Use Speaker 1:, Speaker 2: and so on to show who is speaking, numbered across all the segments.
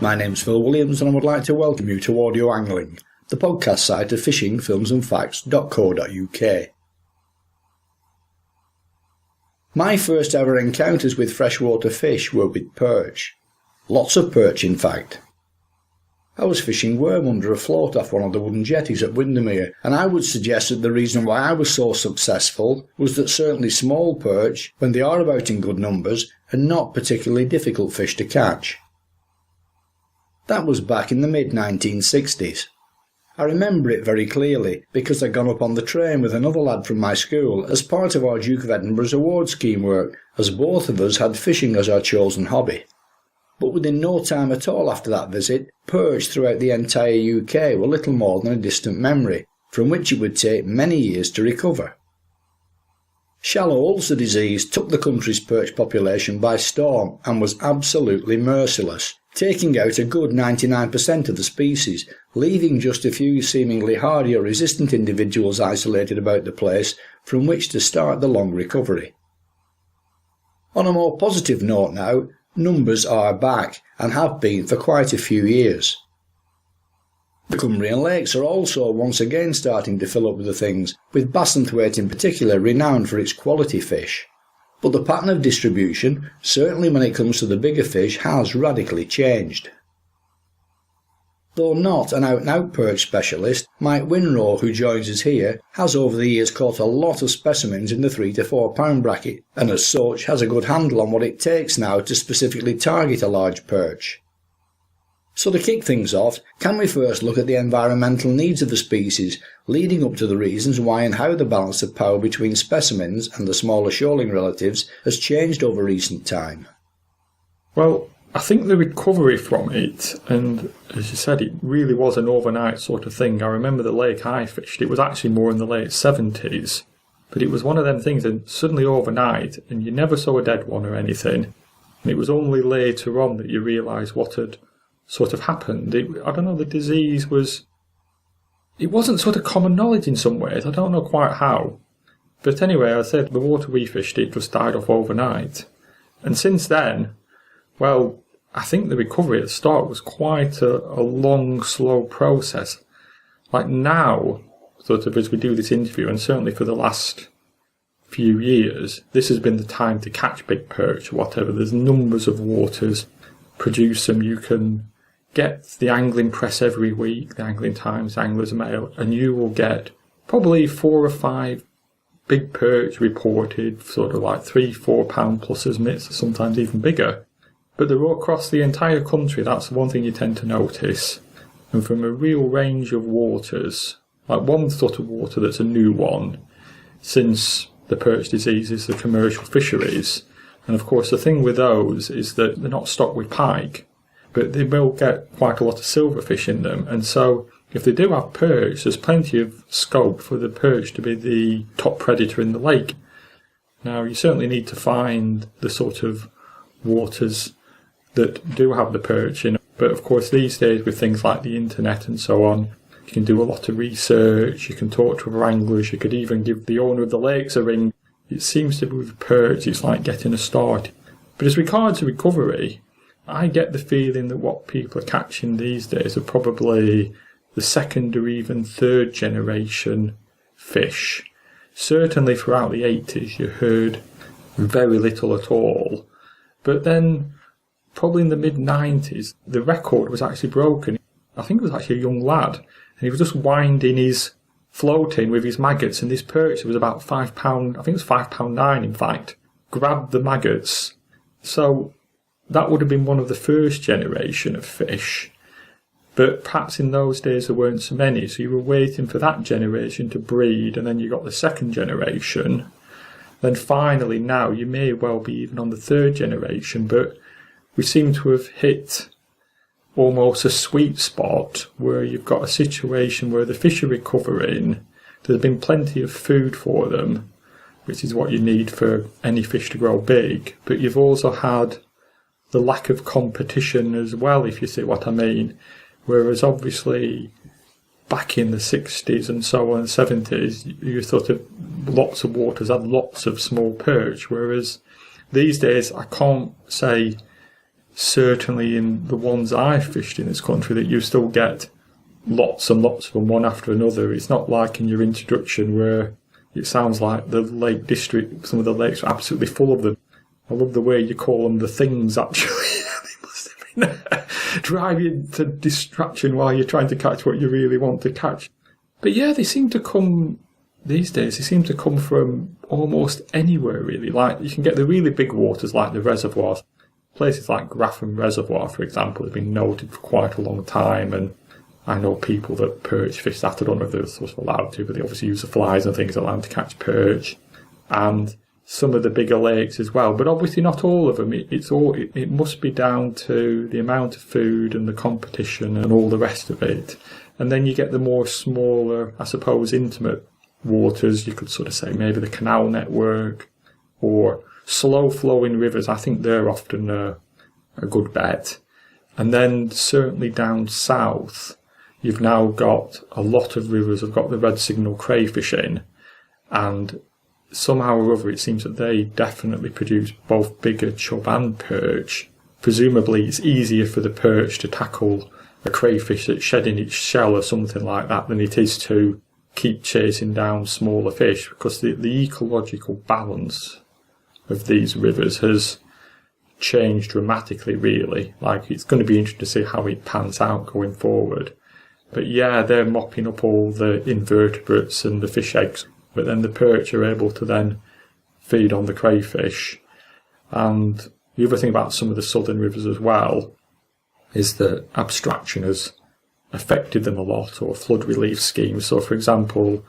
Speaker 1: My name's Phil Williams and I would like to welcome you to Audio Angling, the podcast site of fishing, films and facts.co.uk. My first ever encounters with freshwater fish were with perch. Lots of perch, in fact. I was fishing worm under a float off one of the wooden jetties at Windermere, and I would suggest that the reason why I was so successful was that certainly small perch, when they are about in good numbers, are not particularly difficult fish to catch. That was back in the mid-1960s. I remember it very clearly because I'd gone up on the train with another lad from my school as part of our Duke of Edinburgh's award scheme work, as both of us had fishing as our chosen hobby. But within no time at all after that visit, perch throughout the entire UK were little more than a distant memory, from which it would take many years to recover. Shallow ulcer disease took the country's perch population by storm and was absolutely merciless, taking out a good 99% of the species, leaving just a few seemingly hardy or resistant individuals isolated about the place from which to start the long recovery. On a more positive note now, numbers are back and have been for quite a few years. The Cumbrian lakes are also once again starting to fill up with the things, with Bassenthwaite in particular renowned for its quality fish. But the pattern of distribution, certainly when it comes to the bigger fish, has radically changed. Though not an out-and-out perch specialist, Mike Winrow, who joins us here, has over the years caught a lot of specimens in the 3 to 4 pound bracket, and as such has a good handle on what it takes now to specifically target a large perch. So to kick things off, can we first look at the environmental needs of the species, leading up to the reasons why and how the balance of power between specimens and the smaller shoaling relatives has changed over recent time?
Speaker 2: Well, I think the recovery from it, and as you said, it really was an overnight sort of thing. I remember the lake I fished, it was actually more in the late 70s, but it was one of them things that suddenly overnight, and you never saw a dead one or anything, and it was only later on that you realised what had sort of happened. I don't know, the disease it wasn't sort of common knowledge in some ways, I don't know quite how. But anyway, I said the water we fished, it just died off overnight. And since then, well, I think the recovery at the start was quite a long, slow process. Like now, sort of as we do this interview, and certainly for the last few years, this has been the time to catch big perch or whatever. There's numbers of waters, produce them, you can get the angling press every week, the Angling Times, Angler's Mail, and you will get probably 4 or 5 big perch reported, sort of like 3-4 pound pluses, mitts, sometimes even bigger. But they're all across the entire country. That's the one thing you tend to notice. And from a real range of waters, like one sort of water that's a new one since the perch disease is the commercial fisheries. And of course the thing with those is that they're not stocked with pike, but they will get quite a lot of silverfish in them. And so if they do have perch, there's plenty of scope for the perch to be the top predator in the lake. Now you certainly need to find the sort of waters that do have the perch in. But of course these days with things like the internet and so on, you can do a lot of research, you can talk to other anglers, you could even give the owner of the lakes a ring. It seems to be with perch, it's like getting a start. But as regards to recovery, I get the feeling that what people are catching these days are probably the 2nd or even 3rd generation fish. Certainly throughout the 80s you heard very little at all. But then probably in the mid-90s the record was actually broken. I think it was actually a young lad, and he was just winding his floating with his maggots, and this perch was about £5, I think it was £5.9 in fact, grabbed the maggots. So that would have been one of the first generation of fish, but perhaps in those days there weren't so many, so you were waiting for that generation to breed, and then you got the 2nd generation. Then finally now you may well be even on the 3rd generation, but we seem to have hit almost a sweet spot where you've got a situation where the fish are recovering, there's been plenty of food for them, which is what you need for any fish to grow big, but you've also had the lack of competition as well, if you see what I mean. Whereas obviously back in the 60s and so on, 70s, you thought of lots of waters had lots of small perch, whereas these days I can't say certainly in the ones I've fished in this country, that you still get lots and lots of them, one after another. It's not like in your introduction where it sounds like the Lake District, some of the lakes are absolutely full of them. I love the way you call them the things, actually. They must have been drive you to distraction while you're trying to catch what you really want to catch. But yeah, they seem to come, these days, they seem to come from almost anywhere, really. Like, you can get the really big waters, like the reservoirs. Places like Graffham Reservoir, for example, have been noted for quite a long time, and I know people that perch fish that. I don't know if they're sort of allowed to, but they obviously use the flies and things that allow them to catch perch. And some of the bigger lakes as well, but obviously not all of them. It must be down to the amount of food and the competition and all the rest of it. And then you get the more smaller, I suppose, intimate waters. You could sort of say maybe the canal network or slow-flowing rivers. I think they're often a good bet. And then certainly down south, you've now got a lot of rivers have got the red signal crayfish in, and somehow or other it seems that they definitely produce both bigger chub and perch. Presumably it's easier for the perch to tackle a crayfish that's shedding its shell or something like that than it is to keep chasing down smaller fish, because the ecological balance of these rivers has changed dramatically, really. Like, it's going to be interesting to see how it pans out going forward. But yeah, they're mopping up all the invertebrates and the fish eggs, but then the perch are able to then feed on the crayfish. And the other thing about some of the southern rivers as well is that abstraction has affected them a lot, or flood relief schemes. So, for example,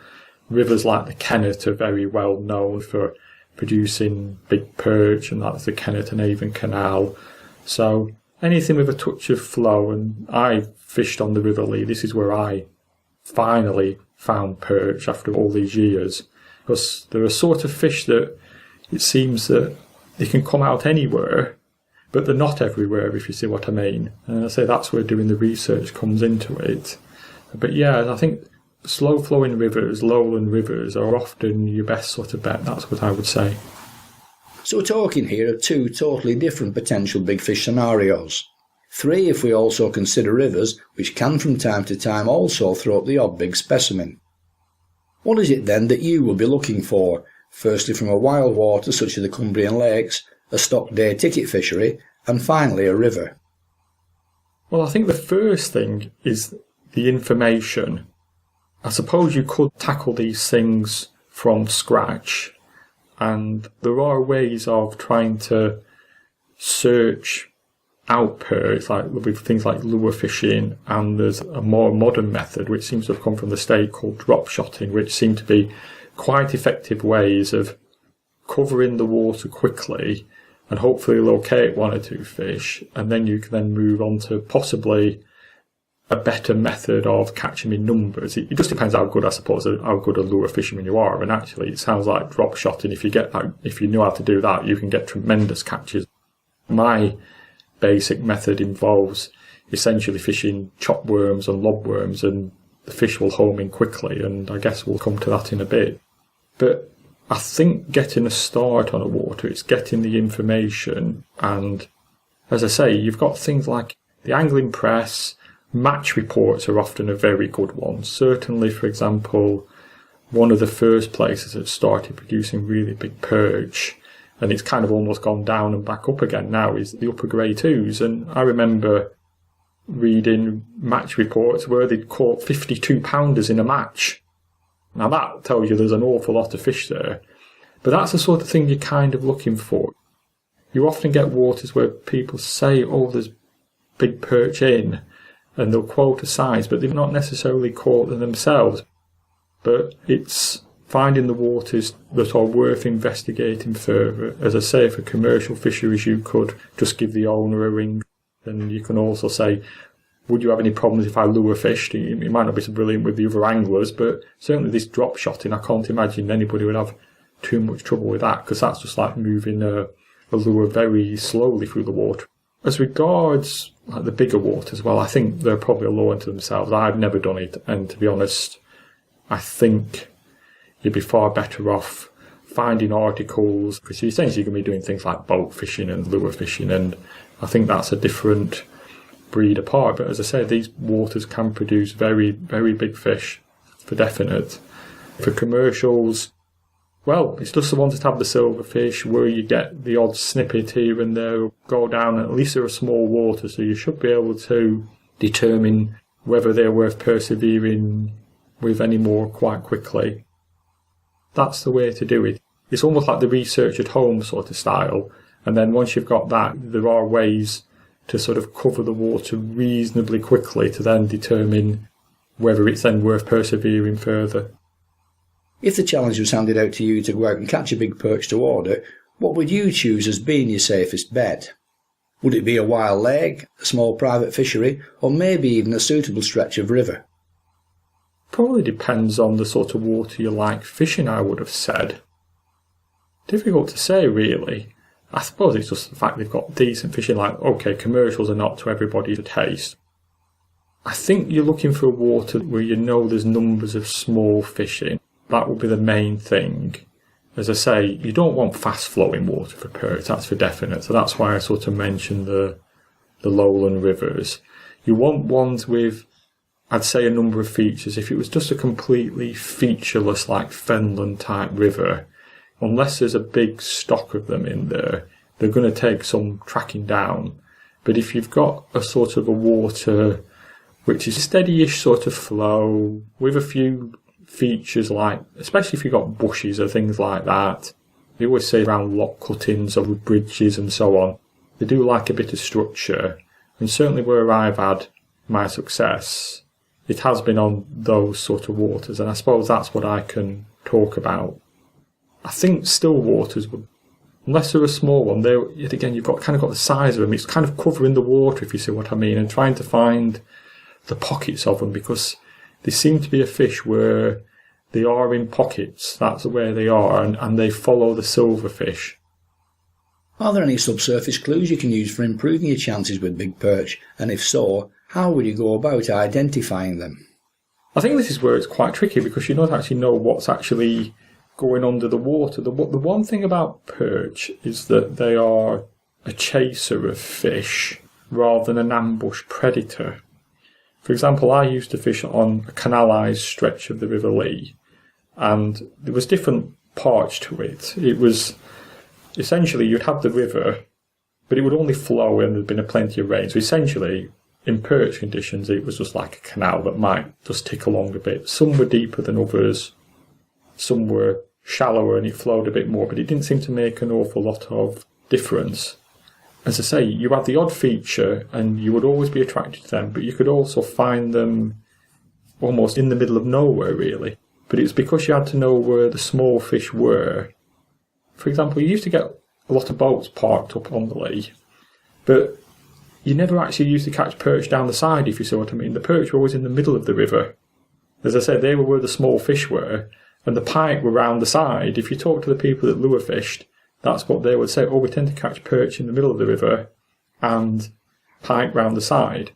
Speaker 2: rivers like the Kennet are very well known for producing big perch, and that's the Kennet and Avon Canal. So anything with a touch of flow, and I fished on the River Lee. This is where I finally found perch after all these years, because they're a sort of fish that it seems that they can come out anywhere, but they're not everywhere, if you see what I mean. And I say that's where doing the research comes into it. But yeah, I think slow-flowing rivers, lowland rivers, are often your best sort of bet. That's what I would say.
Speaker 1: So we're talking here of two totally different potential big fish scenarios. Three if we also consider rivers, which can from time to time also throw up the odd big specimen. What is it then that you will be looking for? Firstly from a wild water such as the Cumbrian lakes, a stock day ticket fishery, and finally a river.
Speaker 2: Well, I think the first thing is the information. I suppose you could tackle these things from scratch, and there are ways of trying to search out perch, like with things like lure fishing, and there's a more modern method which seems to have come from the state called drop shotting, which seem to be quite effective ways of covering the water quickly and hopefully locate one or two fish, and then you can then move on to possibly a better method of catching in numbers. It just depends how good, I suppose, how good a lure fisherman you are. And actually, it sounds like drop shotting. If you know how to do that, you can get tremendous catches. My basic method involves essentially fishing chopworms and lobworms, and the fish will home in quickly. And I guess we'll come to that in a bit. But I think getting a start on a water, it's getting the information. And as I say, you've got things like the angling press. Match reports are often a very good one. Certainly, for example, one of the first places that started producing really big perch, and it's kind of almost gone down and back up again now, is the upper grey twos. And I remember reading match reports where they'd caught 52-pounders in a match. Now that tells you there's an awful lot of fish there. But that's the sort of thing you're kind of looking for. You often get waters where people say, oh, there's big perch in, and they'll quote a size, but they've not necessarily caught them themselves. But it's finding the waters that are worth investigating further. As I say, for commercial fisheries, you could just give the owner a ring, and you can also say, would you have any problems if I lure fished? It might not be so brilliant with the other anglers, but certainly this drop shotting, I can't imagine anybody would have too much trouble with that, because that's just like moving a lure very slowly through the water. As regards like the bigger waters, well, I think they're probably a law unto themselves. I've never done it, and to be honest, I think you'd be far better off finding articles, because you're essentially going to be doing things like boat fishing and lure fishing, and I think that's a different breed apart. But as I say, these waters can produce very, very big fish, for definite. For commercials, well, it's just the ones that have the silverfish where you get the odd snippet here and there go down. At least they're a small water, so you should be able to determine whether they're worth persevering with any more quite quickly. That's the way to do it. It's almost like the research at home sort of style. And then once you've got that, there are ways to sort of cover the water reasonably quickly to then determine whether it's then worth persevering further.
Speaker 1: If the challenge was handed out to you to go out and catch a big perch to order, what would you choose as being your safest bet? Would it be a wild lake, a small private fishery, or maybe even a suitable stretch of river?
Speaker 2: Probably depends on the sort of water you like fishing, I would have said. Difficult to say, really. I suppose it's just the fact they've got decent fishing, like, okay, commercials are not to everybody's taste. I think you're looking for a water where you know there's numbers of small fishing. That would be the main thing. As I say, you don't want fast-flowing water for perch, that's for definite. So that's why I sort of mentioned the lowland rivers. You want ones with, I'd say, a number of features. If it was just a completely featureless, like Fenland-type river, unless there's a big stock of them in there, they're going to take some tracking down. But if you've got a sort of a water which is a steady-ish sort of flow, with a few features like, especially if you've got bushes or things like that, they always say around lock cuttings or bridges and so on, they do like a bit of structure. And certainly where I've had my success, it has been on those sort of waters, and I suppose that's what I can talk about. I think still waters would, unless they're a small one, again, you've got the size of them. It's kind of covering the water, if you see what I mean, and trying to find the pockets of them, because they seem to be a fish where they are in pockets. That's where they are, and they follow the silverfish.
Speaker 1: Are there any subsurface clues you can use for improving your chances with big perch? And if so, how would you go about identifying them?
Speaker 2: I think this is where it's quite tricky, because you don't actually know what's actually going under the water. The one thing about perch is that they are a chaser of fish rather than an ambush predator. For example, I used to fish on a canalised stretch of the River Lee, and there was different parts to it. It was essentially, you'd have the river, but it would only flow when there'd been a plenty of rain. So essentially, in perch conditions, it was just like a canal that might just tick along a bit. Some were deeper than others, some were shallower and it flowed a bit more, but it didn't seem to make an awful lot of difference. As I say, you had the odd feature and you would always be attracted to them, but you could also find them almost in the middle of nowhere, really. But it was because you had to know where the small fish were. For example, you used to get a lot of boats parked up on the Lee, but you never actually used to catch perch down the side, if you see what I mean. The perch were always in the middle of the river. As I said, they were where the small fish were, and the pike were round the side. If you talk to the people that lure fished, that's what they would say. Oh, we tend to catch perch in the middle of the river and pike round the side.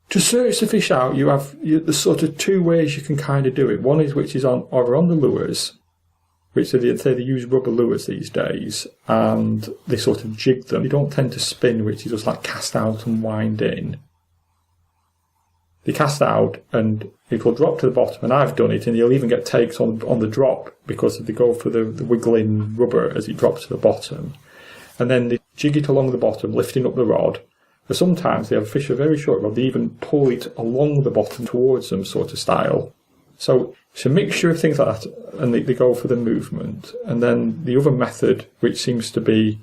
Speaker 2: To search the fish out, there's sort of two ways you can kind of do it. One is which is either on the lures, which they use rubber lures these days, and they sort of jig them. You don't tend to spin, which is just like cast out and wind in. They cast out and it will drop to the bottom, and I've done it, and you'll even get takes on the drop because they go for the wiggling rubber as it drops to the bottom. And then they jig it along the bottom, lifting up the rod. Or sometimes they have fish a very short rod, they even pull it along the bottom towards them, sort of style. So it's a mixture of things like that, and they go for the movement. And then the other method, which seems to be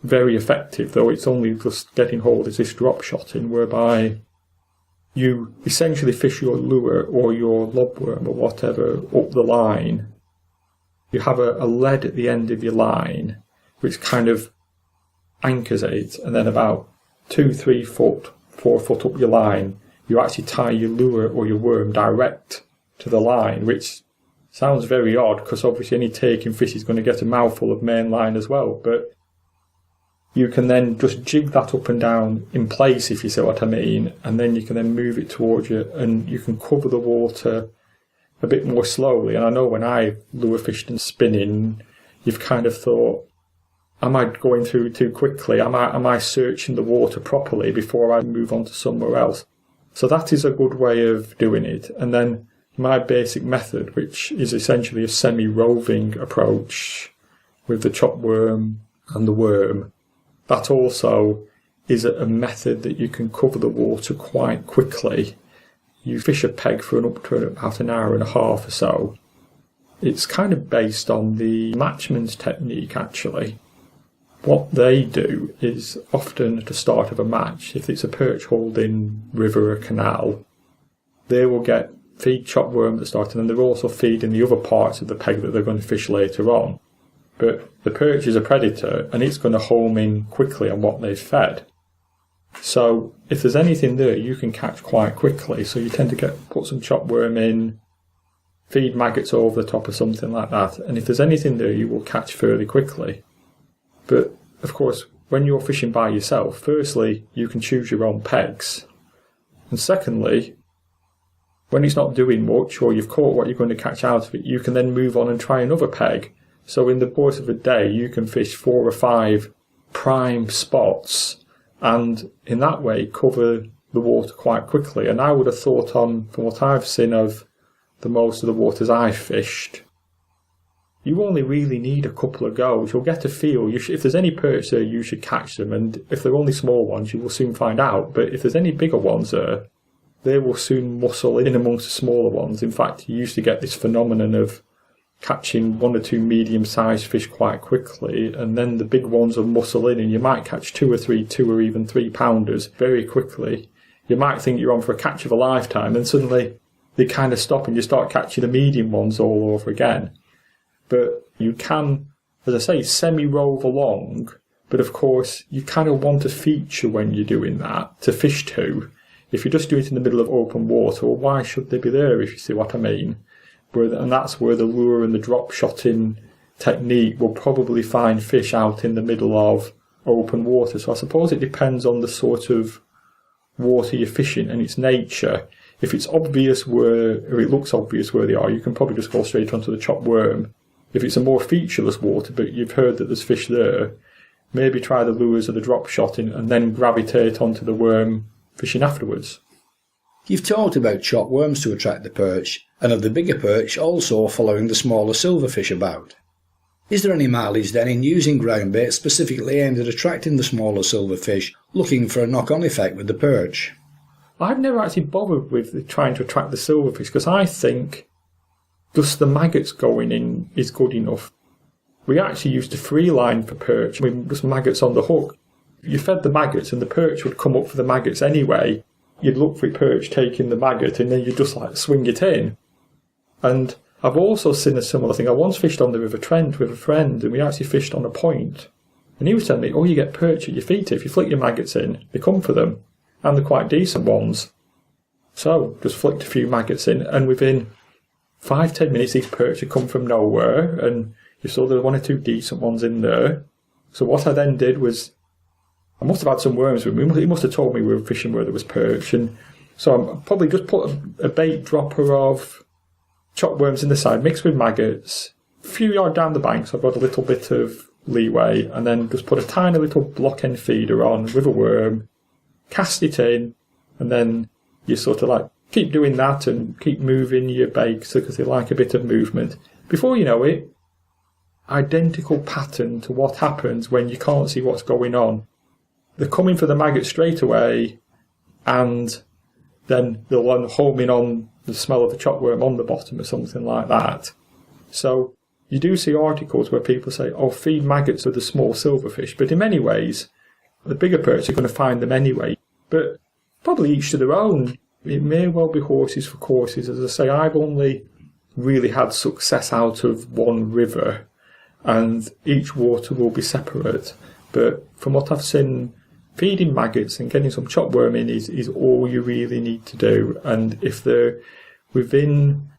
Speaker 2: very effective, though it's only just getting hold, is this drop shotting, whereby you essentially fish your lure or your lobworm or whatever up the line. You have a lead at the end of your line, which kind of anchors it, and then about 2-3 foot, 4 foot up your line, you actually tie your lure or your worm direct to the line, which sounds very odd because obviously any taking fish is going to get a mouthful of main line as well, but you can then just jig that up and down in place, if you see what I mean, and then you can then move it towards you, and you can cover the water a bit more slowly. And I know when I lure fished and spinning, you've kind of thought, am I going through too quickly? Am I searching the water properly before I move on to somewhere else? So that is a good way of doing it. And then my basic method, which is essentially a semi-roving approach with the chop worm and the worm, that also is a method that you can cover the water quite quickly. You fish a peg for up to about an hour and a half or so. It's kind of based on the matchman's technique, actually. What they do is often at the start of a match, if it's a perch holding river or canal, they will feed chop worm at the start, and then they're also feeding the other parts of the peg that they're going to fish later on. But the perch is a predator, and it's going to home in quickly on what they've fed. So if there's anything there, you can catch quite quickly. So you tend to put some chop worm in, feed maggots over the top or something like that, and if there's anything there, you will catch fairly quickly. But of course, when you're fishing by yourself, firstly, you can choose your own pegs, and secondly, when it's not doing much or you've caught what you're going to catch out of it, you can then move on and try another peg. So in the course of a day, you can fish 4 or 5 prime spots, and in that way cover the water quite quickly. And I would have thought, from what I've seen of the most of the waters I've fished, you only really need a couple of goes. You'll get a feel. If there's any perch there, you should catch them. And if they're only small ones, you will soon find out. But if there's any bigger ones there, they will soon muscle in amongst the smaller ones. In fact, you used to get this phenomenon of catching 1 or 2 medium-sized fish quite quickly, and then the big ones will muscle in, and you might catch 2 or 3 2 or even 3 pounders very quickly. You might think you're on for a catch of a lifetime, and suddenly they kind of stop and you start catching the medium ones all over again. But you can, as I say, semi-rove along, but of course you kind of want a feature when you're doing that to fish to. If you just do it in the middle of open water, well, why should they be there, if you see what I mean? And that's where the lure and the drop shotting technique will probably find fish out in the middle of open water. So I suppose it depends on the sort of water you're fishing and its nature. If it's obvious or it looks obvious where they are, you can probably just go straight onto the chop worm. If it's a more featureless water, but you've heard that there's fish there, maybe try the lures or the drop shotting and then gravitate onto the worm fishing afterwards.
Speaker 1: You've talked about chop worms to attract the perch, and of the bigger perch also following the smaller silverfish about. Is there any mileage then in using ground bait specifically aimed at attracting the smaller silverfish, looking for a knock-on effect with the perch?
Speaker 2: I've never actually bothered with trying to attract the silverfish, because I think just the maggots going in is good enough. We actually used a free line for perch with just maggots on the hook. You fed the maggots and the perch would come up for the maggots anyway. You'd look for a perch taking the maggot and then you'd just swing it in. And I've also seen a similar thing. I once fished on the River Trent with a friend, and we actually fished on a point. And he was telling me, you get perch at your feet. If you flick your maggots in, they come for them. And they're quite decent ones. So, just flicked a few maggots in, and within 5-10 minutes these perch had come from nowhere, and you saw there were 1 or 2 decent ones in there. So what I then did was, I must have had some worms with me. He must have told me we were fishing where there was perch. And so I probably just put a bait dropper of chop worms in the side, mixed with maggots, a few yards down the bank, so I've got a little bit of leeway, and then just put a tiny little block end feeder on with a worm, cast it in, and then you sort of keep doing that and keep moving your baits because they like a bit of movement. Before you know it, identical pattern to what happens when you can't see what's going on. They're coming for the maggot straight away, and then they'll home in on the smell of the chop worm on the bottom or something like that. So you do see articles where people say, feed maggots with the small silverfish, but in many ways the bigger perch are going to find them anyway. But probably each to their own. It may well be horses for courses. As I say, I've only really had success out of one river, and each water will be separate. But from what I've seen, feeding maggots and getting some chop worm in is all you really need to do. And if they're within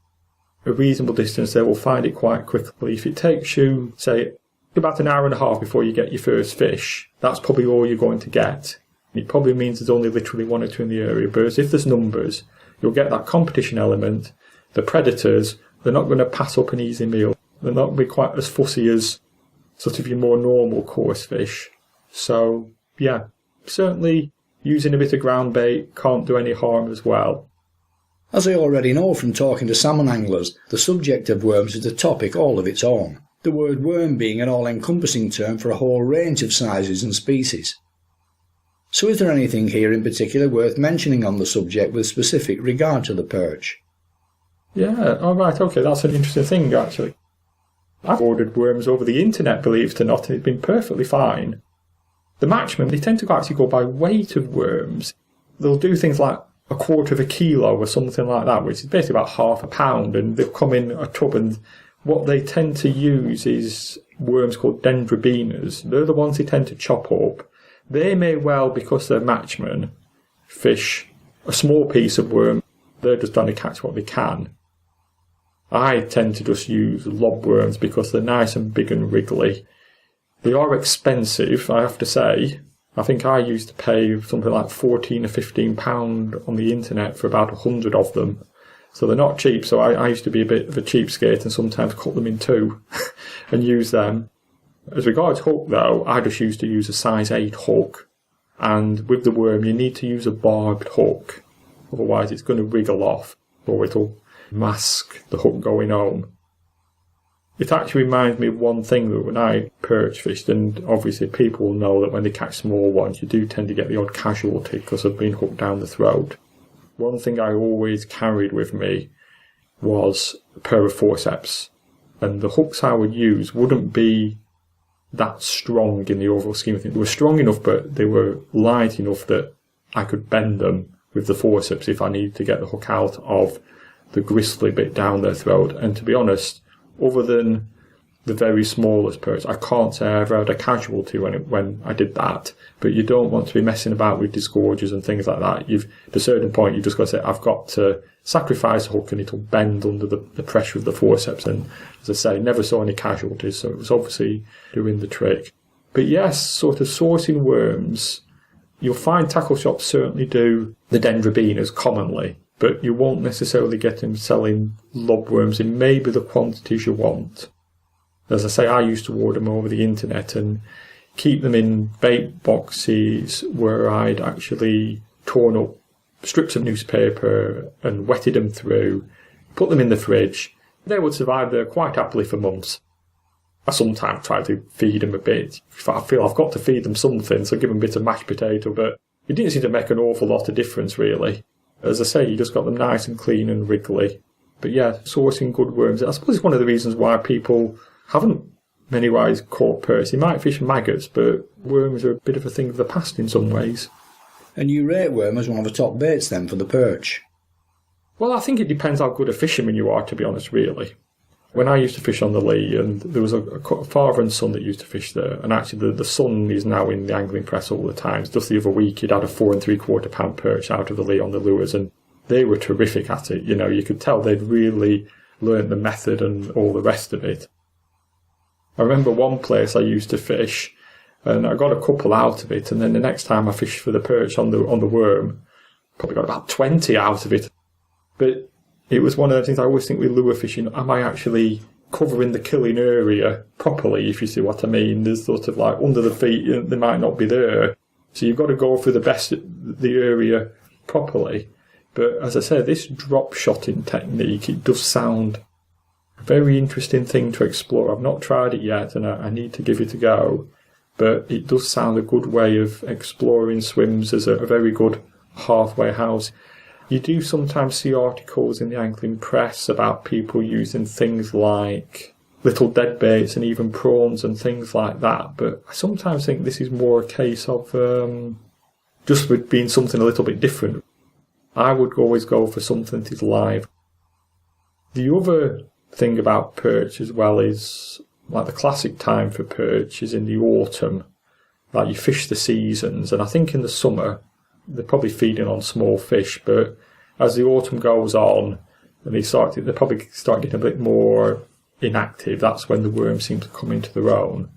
Speaker 2: a reasonable distance, they will find it quite quickly. If it takes you, say, about an hour and a half before you get your first fish, that's probably all you're going to get. It probably means there's only literally 1 or 2 in the area. But if there's numbers, you'll get that competition element. The predators, they're not going to pass up an easy meal. They're not going to be quite as fussy as sort of your more normal coarse fish. So, yeah, certainly using a bit of ground bait can't do any harm as well.
Speaker 1: As I already know from talking to salmon anglers, the subject of worms is a topic all of its own, the word worm being an all-encompassing term for a whole range of sizes and species. So is there anything here in particular worth mentioning on the subject with specific regard to the perch?
Speaker 2: Yeah, all right, okay, that's an interesting thing, actually. I've ordered worms over the internet, believe it or not, and it's been perfectly fine. The matchmen, they tend to actually go by weight of worms. They'll do things like a quarter of a kilo or something like that, which is basically about half a pound, and they'll come in a tub, and what they tend to use is worms called dendrobenas. They're the ones they tend to chop up. They may well, because they're matchmen, fish a small piece of worm. They're just trying to catch what they can. I tend to just use lobworms because they're nice and big and wriggly. They are expensive, I have to say. I think I used to pay something like £14 or £15 on the internet for about 100 of them. So they're not cheap, so I used to be a bit of a cheapskate and sometimes cut them in two and use them. As regards hook though, I just used to use a size 8 hook. And with the worm you need to use a barbed hook. Otherwise it's going to wriggle off or it'll mask the hook going home. It actually reminds me of one thing that when I perch fished, and obviously people will know that when they catch small ones you do tend to get the odd casualty because of being hooked down the throat. One thing I always carried with me was a pair of forceps, and the hooks I would use wouldn't be that strong in the overall scheme of things. They were strong enough, but they were light enough that I could bend them with the forceps if I needed to get the hook out of the gristly bit down their throat. And to be honest, other than the very smallest perch, I can't say I ever had a casualty when I did that. But you don't want to be messing about with disgorgers and things like that. At a certain point, you've just got to say, I've got to sacrifice the hook and it'll bend under the pressure of the forceps. And as I say, never saw any casualties, so it was obviously doing the trick. But yes, sort of sourcing worms, you'll find tackle shops certainly do the dendrobenas commonly, but you won't necessarily get them selling lobworms in maybe the quantities you want. As I say, I used to order them over the internet and keep them in bait boxes where I'd actually torn up strips of newspaper and wetted them through, put them in the fridge. They would survive there quite happily for months. I sometimes try to feed them a bit. I feel I've got to feed them something, so give them a bit of mashed potato, but it didn't seem to make an awful lot of difference, really. As I say, you just got them nice and clean and wriggly. But yeah, sourcing good worms, I suppose it's one of the reasons why people haven't many ways caught perch. They might fish maggots, but worms are a bit of a thing of the past in some ways.
Speaker 1: And you rate worm as one of the top baits then for the perch?
Speaker 2: Well, I think it depends how good a fisherman you are, to be honest, really. When I used to fish on the Lee, and there was a father and son that used to fish there, and actually the son is now in the angling press all the time. Just the other week he'd had a 4 3/4 pound perch out of the Lee on the lures, and they were terrific at it. You know, you could tell they'd really learnt the method and all the rest of it. I remember one place I used to fish, and I got a couple out of it, and then the next time I fished for the perch on the worm, probably got about 20 out of it. But it was one of the things I always think with lure fishing, am I actually covering the killing area properly, if you see what I mean? There's sort of like under the feet, they might not be there. So you've got to go through the area properly. But as I said, this drop shotting technique, it does sound a very interesting thing to explore. I've not tried it yet, and I need to give it a go. But it does sound a good way of exploring swims as a very good halfway house. You do sometimes see articles in the angling press about people using things like little dead baits and even prawns and things like that, but I sometimes think this is more a case of just with being something a little bit different. I would always go for something that is live. The other thing about perch as well is, like, the classic time for perch is in the autumn. Like, you fish the seasons, and I think in the summer they're probably feeding on small fish, but as the autumn goes on and they probably start getting a bit more inactive, that's when the worms seem to come into their own.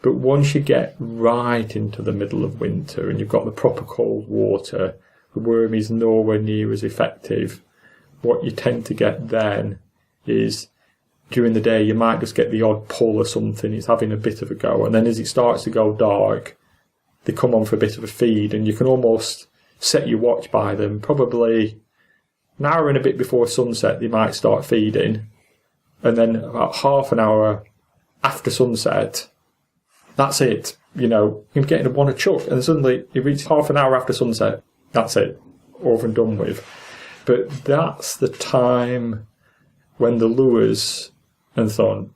Speaker 2: But once you get right into the middle of winter and you've got the proper cold water, the worm is nowhere near as effective. What you tend to get then is during the day you might just get the odd pull or something, it's having a bit of a go, and then as it starts to go dark, they come on for a bit of a feed, and you can almost set your watch by them. Probably an hour and a bit before sunset they might start feeding, and then about half an hour after sunset, that's it. You know, you're getting one a chuck, and suddenly you reach half an hour after sunset, that's it, over and done with. But that's the time when the lures and so on,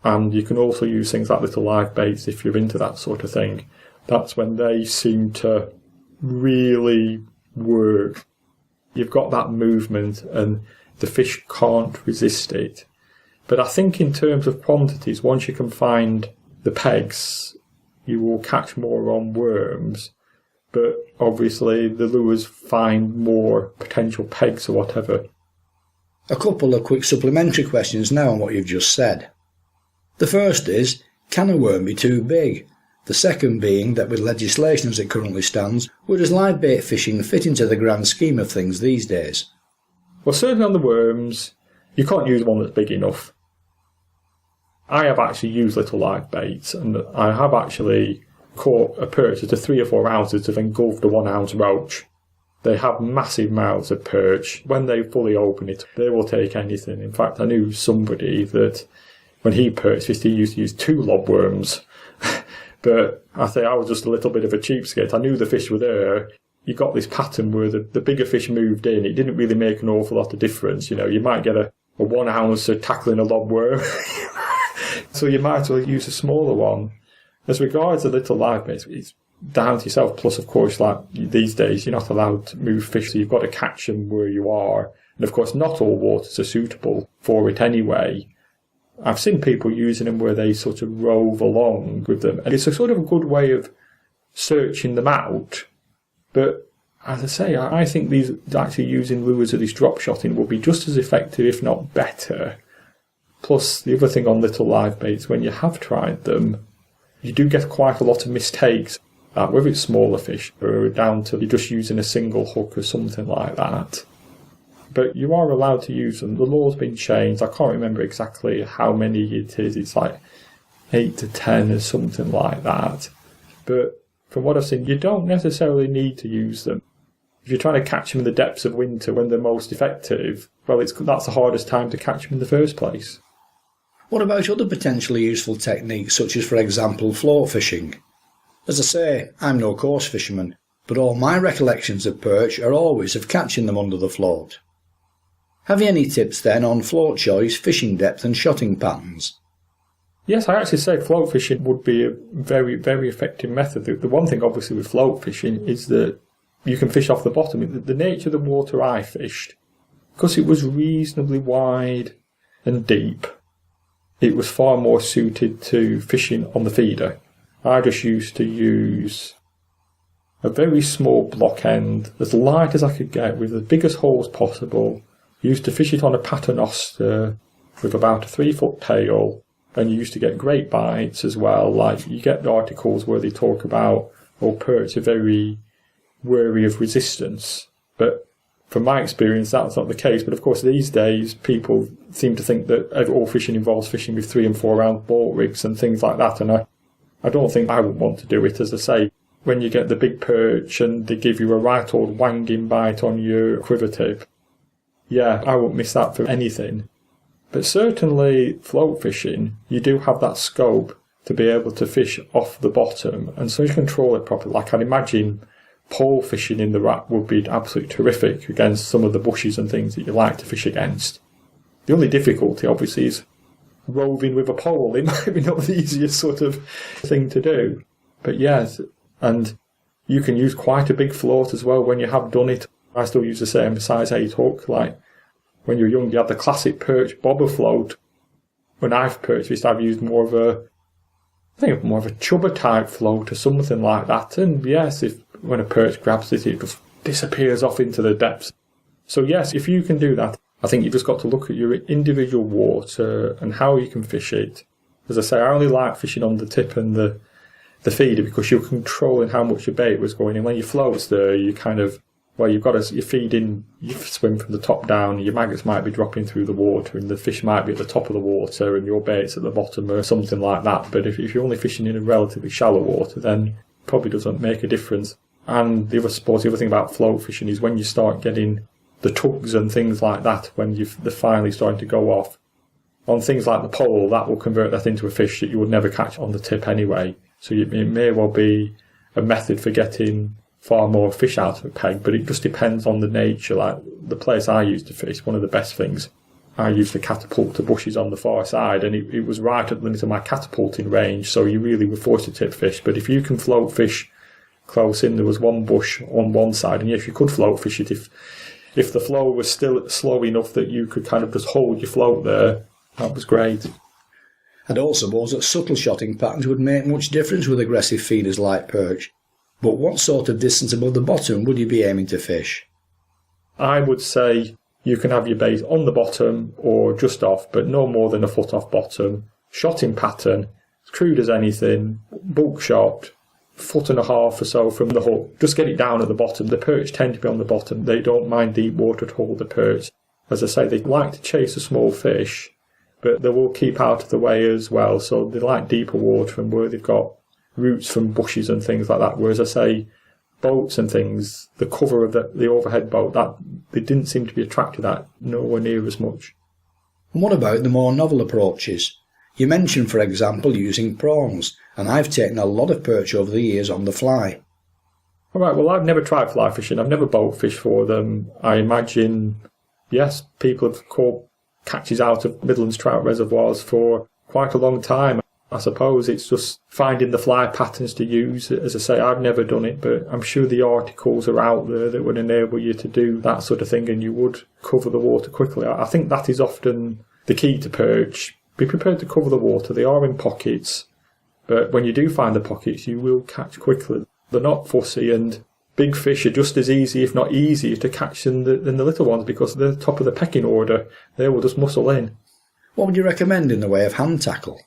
Speaker 2: and you can also use things like little live baits if you're into that sort of thing, that's when they seem to really work. You've got that movement and the fish can't resist it. But I think in terms of quantities, once you can find the pegs, you will catch more on worms. But obviously the lures find more potential pegs or whatever.
Speaker 1: A couple of quick supplementary questions now on what you've just said. The first is, can a worm be too big? The second being that with legislation as it currently stands, where does live bait fishing fit into the grand scheme of things these days?
Speaker 2: Well, certainly on the worms, you can't use one that's big enough. I have actually used little live baits, and I have actually caught a perch at 3 or 4 ounces to engulf the 1 ounce roach. They have massive mouths of perch. When they fully open it, they will take anything. In fact, I knew somebody that when he perch fished, he used to use 2 lobworms. But I say I was just a little bit of a cheapskate. I knew the fish were there. You got this pattern where the bigger fish moved in. It didn't really make an awful lot of difference. You know, you might get a 1 ounce tackling a lobworm. So you might as well use a smaller one. As regards the little live baits, it's down to yourself. Plus, of course, like these days, you're not allowed to move fish, so you've got to catch them where you are. And of course, not all waters are suitable for it anyway. I've seen people using them where they sort of rove along with them. And it's a sort of a good way of searching them out. But as I say, I think these actually using lures of this drop shotting will be just as effective, if not better. Plus, the other thing on little live baits, when you have tried them, you do get quite a lot of mistakes. Whether it's smaller fish or down to you're just using a single hook or something like that. But you are allowed to use them. The law's been changed. I can't remember exactly how many it is. It's like 8 to 10 or something like that. But from what I've seen, you don't necessarily need to use them. If you're trying to catch them in the depths of winter when they're most effective, well, that's the hardest time to catch them in the first place.
Speaker 1: What about other potentially useful techniques, such as, for example, float fishing? As I say, I'm no coarse fisherman, but all my recollections of perch are always of catching them under the float. Have you any tips then on float choice, fishing depth and shotting patterns?
Speaker 2: Yes, I actually say float fishing would be a very, very effective method. The one thing obviously with float fishing is that you can fish off the bottom. The nature of the water I fished, because it was reasonably wide and deep, it was far more suited to fishing on the feeder. I just used to use a very small block end, as light as I could get, with the biggest holes possible. Used to fish it on a paternoster with about a 3-foot tail, and you used to get great bites as well. Like, you get the articles where they talk about, perch are very wary of resistance. But from my experience, that's not the case. But of course, these days, people seem to think that all fishing involves fishing with 3 and 4 ounce boat rigs and things like that. And I don't think I would want to do it. As I say, when you get the big perch and they give you a right old wanging bite on your quiver tip, yeah, I won't miss that for anything. But certainly, float fishing, you do have that scope to be able to fish off the bottom, and so you control it properly. Like, I'd imagine pole fishing in the Rat would be absolutely terrific against some of the bushes and things that you like to fish against. The only difficulty, obviously, is roving with a pole. It might be not the easiest sort of thing to do. But yes, and you can use quite a big float as well when you have done it. I still use the same size 8 hook. Like, when you're young, you had the classic perch bobber float. When I've perched, I've used more of a chubber type float or something like that. And yes, when a perch grabs it, it just disappears off into the depths. So yes, if you can do that, I think you've just got to look at your individual water and how you can fish it. As I say, I only like fishing on the tip and the feeder because you're controlling how much your bait was going in. When your float's there, you kind of where you're feeding, you swim from the top down, your maggots might be dropping through the water and the fish might be at the top of the water and your bait's at the bottom or something like that. But if you're only fishing in a relatively shallow water, then it probably doesn't make a difference. And the other thing about float fishing is when you start getting the tugs and things like that, when they're finally starting to go off, on things like the pole, that will convert that into a fish that you would never catch on the tip anyway. So it may well be a method for getting far more fish out of a peg, but it just depends on the nature. Like the place I used to fish, one of the best things, I used to catapult to bushes on the far side, and it was right at the limit of my catapulting range, so you really were forced to tip fish. But if you can float fish close in, there was one bush on one side, and yes, you could float fish it if the flow was still slow enough that you could kind of just hold your float there. That was great.
Speaker 1: I don't suppose that subtle shotting patterns would make much difference with aggressive feeders like perch. But what sort of distance above the bottom would you be aiming to fish?
Speaker 2: I would say you can have your bait on the bottom or just off, but no more than a foot off bottom. Shotting pattern, as crude as anything, bulk shot, 1.5 foot or so from the hook. Just get it down at the bottom. The perch tend to be on the bottom. They don't mind deep water at all, the perch. As I say, they like to chase a small fish, but they will keep out of the way as well. So they like deeper water and where they've got roots from bushes and things like that. Whereas I say boats and things, the cover of the overhead boat, that they didn't seem to be attracted to that nowhere near as much.
Speaker 1: And what about the more novel approaches? You mentioned, for example, using prawns, and I've taken a lot of perch over the years on the fly.
Speaker 2: All right, well, I've never tried fly fishing. I've never boat fished for them. I imagine, yes, people have caught catches out of Midlands trout reservoirs for quite a long time. I suppose it's just finding the fly patterns to use. As I say, I've never done it, but I'm sure the articles are out there that would enable you to do that sort of thing and you would cover the water quickly. I think that is often the key to perch. Be prepared to cover the water. They are in pockets, but when you do find the pockets, you will catch quickly. They're not fussy, and big fish are just as easy, if not easier, to catch than the little ones because they're top of the pecking order. They will just muscle in.
Speaker 1: What would you recommend in the way of hand tackle?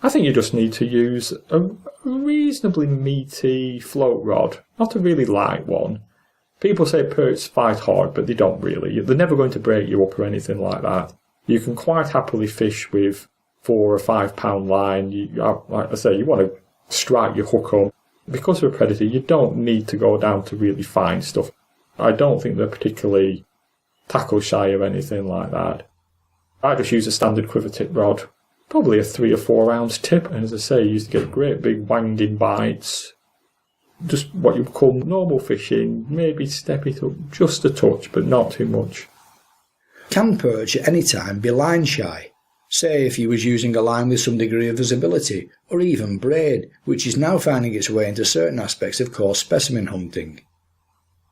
Speaker 2: I think you just need to use a reasonably meaty float rod, not a really light one. People say perch fight hard, but they don't really. They're never going to break you up or anything like that. You can quite happily fish with 4 or 5 pound line. Like I say, you want to strike your hook on. Because of a predator, you don't need to go down to really fine stuff. I don't think they're particularly tackle shy or anything like that. I just use a standard quiver tip rod. Probably a 3 or 4 ounce tip, and as I say, you used to get great big wanging bites. Just what you would call normal fishing, maybe step it up just a touch, but not too much.
Speaker 1: Can perch at any time be line shy? Say if you was using a line with some degree of visibility, or even braid, which is now finding its way into certain aspects of coarse specimen hunting.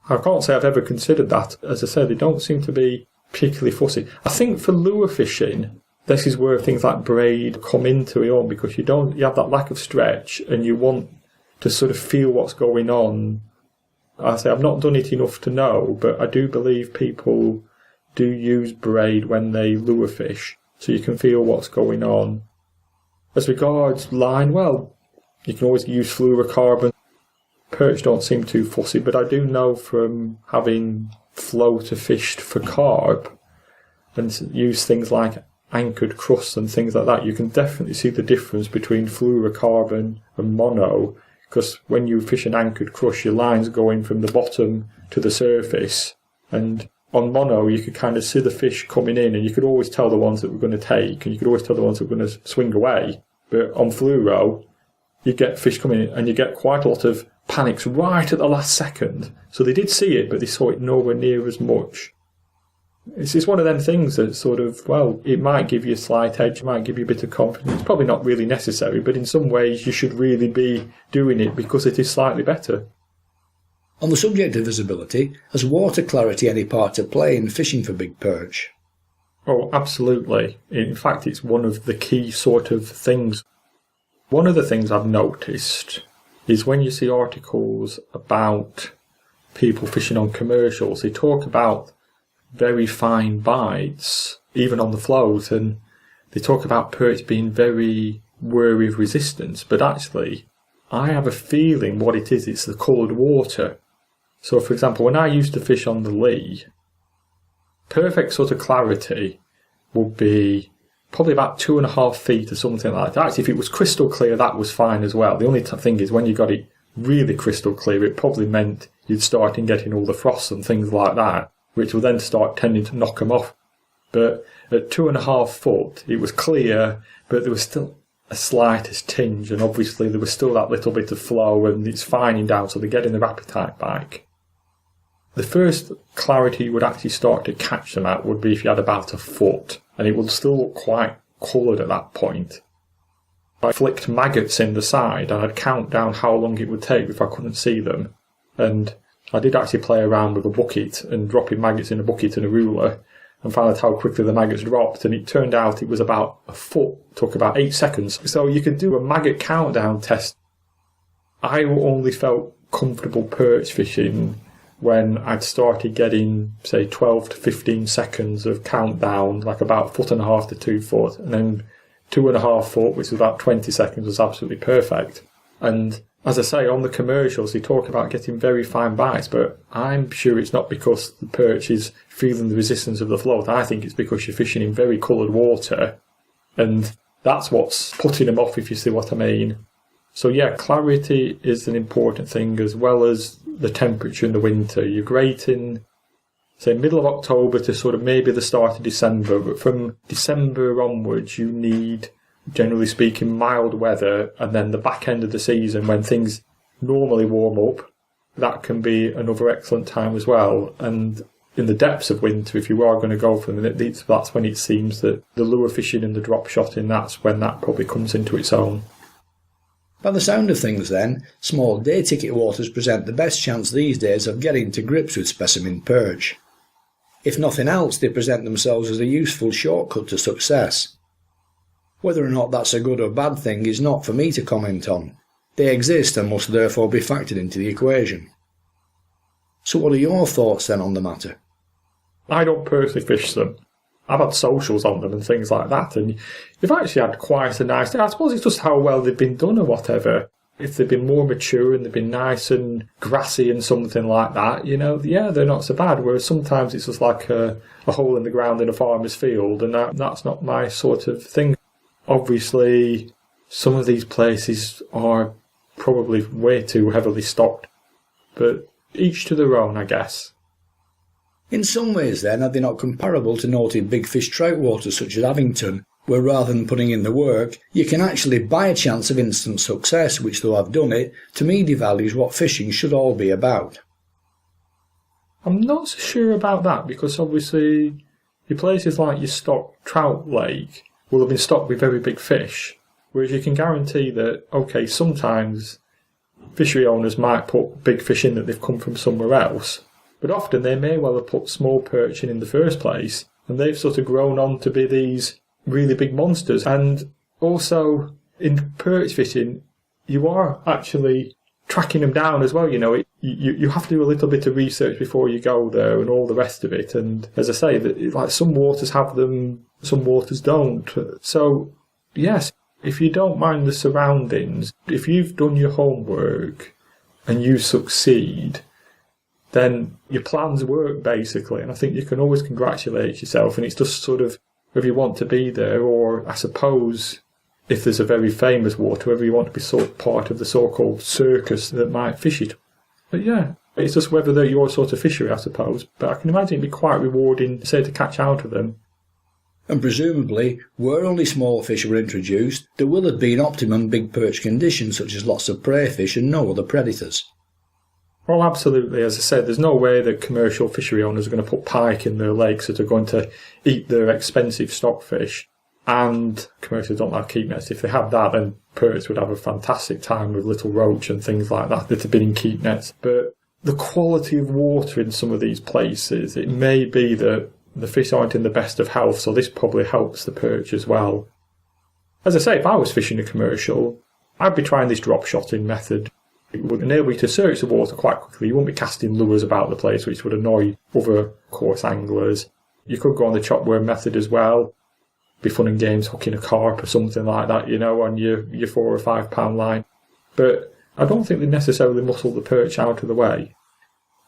Speaker 2: I can't say I've ever considered that. As I said, they don't seem to be particularly fussy. I think for lure fishing, this is where things like braid come into it on, because you have that lack of stretch and you want to sort of feel what's going on. I say I've not done it enough to know, but I do believe people do use braid when they lure fish, so you can feel what's going on. As regards line, well, you can always use fluorocarbon. Perch don't seem too fussy, but I do know from having floater fished for carp and use things like anchored crusts and things like that, you can definitely see the difference between fluorocarbon and mono, because when you fish an anchored crush, your line's going from the bottom to the surface, and on mono you could kind of see the fish coming in and you could always tell the ones that were going to take and you could always tell the ones that were going to swing away. But on fluoro, you get fish coming in and you get quite a lot of panics right at the last second. So they did see it, but they saw it nowhere near as much. It's one of them things that sort of, well, it might give you a slight edge, it might give you a bit of confidence. It's probably not really necessary, but in some ways you should really be doing it because it is slightly better.
Speaker 1: On the subject of visibility, has water clarity any part to play in fishing for big perch?
Speaker 2: Oh, absolutely. In fact, it's one of the key sort of things. One of the things I've noticed is when you see articles about people fishing on commercials, they talk about very fine bites, even on the float, and they talk about perch being very wary of resistance, but actually I have a feeling what it is, it's the coloured water. So, for example, when I used to fish on the Lee, perfect sort of clarity would be probably about 2.5 feet or something like that. Actually, if it was crystal clear, that was fine as well. The only thing is when you got it really crystal clear, it probably meant you'd start in getting all the frosts and things like that, which will then start tending to knock them off. But at 2.5 foot, it was clear, but there was still a slightest tinge, and obviously there was still that little bit of flow, and it's fining down, so they're getting their appetite back. The first clarity you would actually start to catch them at would be if you had about a foot, and it would still look quite coloured at that point. I flicked maggots in the side, and I'd count down how long it would take if I couldn't see them. And I did actually play around with a bucket and dropping maggots in a bucket and a ruler, and found out how quickly the maggots dropped, and it turned out it was about a foot, took about 8 seconds. So you could do a maggot countdown test. I only felt comfortable perch fishing when I'd started getting, say, 12 to 15 seconds of countdown, like about 1.5 to 2 foot, and then 2.5 foot, which was about 20 seconds, was absolutely perfect. And as I say, on the commercials, they talk about getting very fine bites, but I'm sure it's not because the perch is feeling the resistance of the float. I think it's because you're fishing in very coloured water, and that's what's putting them off, if you see what I mean. So yeah, clarity is an important thing, as well as the temperature in the winter. You're great in, say, middle of October to sort of maybe the start of December, but from December onwards you need, generally speaking, mild weather, and then the back end of the season when things normally warm up, that can be another excellent time as well. And in the depths of winter, if you are going to go for them, that's when it seems that the lure fishing and the drop shotting, that's when that probably comes into its own.
Speaker 1: By the sound of things then, small day ticket waters present the best chance these days of getting to grips with specimen perch. If nothing else, they present themselves as a useful shortcut to success. Whether or not that's a good or bad thing is not for me to comment on. They exist and must therefore be factored into the equation. So what are your thoughts then on the matter?
Speaker 2: I don't personally fish them. I've had socials on them and things like that, and they've actually had quite a nice day. I suppose it's just how well they've been done or whatever. If they've been more mature and they've been nice and grassy and something like that, yeah, they're not so bad. Whereas sometimes it's just like a hole in the ground in a farmer's field, and that's not my sort of thing. Obviously, some of these places are probably way too heavily stocked, but each to their own, I guess.
Speaker 1: In some ways then, are they not comparable to noted big fish trout waters such as Avington, where rather than putting in the work, you can actually buy a chance of instant success, which, though I've done it, to me devalues what fishing should all be about?
Speaker 2: I'm not so sure about that, because obviously your places like your stock trout lake will have been stocked with very big fish, whereas you can guarantee that, okay, sometimes fishery owners might put big fish in that they've come from somewhere else, but often they may well have put small perch in the first place, and they've sort of grown on to be these really big monsters. And also, in perch fishing, you are actually tracking them down as well. You have to do a little bit of research before you go there and all the rest of it. And as I say, like some waters have them, some waters don't. So, yes, if you don't mind the surroundings, if you've done your homework and you succeed, then your plans work, basically. And I think you can always congratulate yourself. And it's just sort of whether you want to be there, or I suppose if there's a very famous water, whether you want to be sort of part of the so-called circus that might fish it. But yeah, it's just whether they're your sort of fishery, I suppose. But I can imagine it'd be quite rewarding, say, to catch out of them.
Speaker 1: And presumably, where only small fish were introduced, there will have been optimum big perch conditions such as lots of prey fish and no other predators.
Speaker 2: Well, absolutely. As I said, there's no way that commercial fishery owners are going to put pike in their lakes that are going to eat their expensive stockfish. And commercials don't like keep nets. If they have that, then perch would have a fantastic time with little roach and things like that have been in keep nets. But the quality of water in some of these places, it may be that the fish aren't in the best of health, so this probably helps the perch as well. As I say, if I was fishing a commercial, I'd be trying this drop shotting method. It would enable you to search the water quite quickly. You wouldn't be casting lures about the place, which would annoy other coarse anglers. You could go on the chopworm method as well. Be fun and games hooking a carp or something like that, on your 4 or 5 pound line. But I don't think they necessarily muscle the perch out of the way.